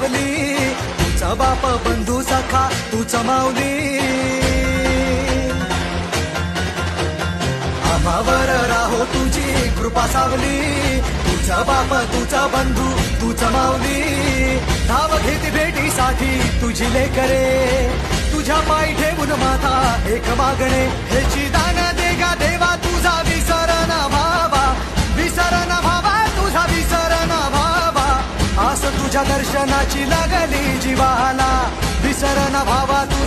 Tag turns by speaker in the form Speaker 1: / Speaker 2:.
Speaker 1: सावली, तुझा बाप बंधू सखा तूच माऊली. आम्हावर राहो तुझी कृपा सावली, तुझा बाप तुझा बंधू तूच माऊली. धाव घेती भेटीसाठी तुझी लेकरे, तुझ्या पायी ठेवून माथा एक मागणे. हेची दान देगा देवा तुझा विसर ना भावा, विसर ना भावा तुझा विसर ना भावा. आस तुझ्या दर्शनाची लागली जीवाला, विसर ना भावा तुझा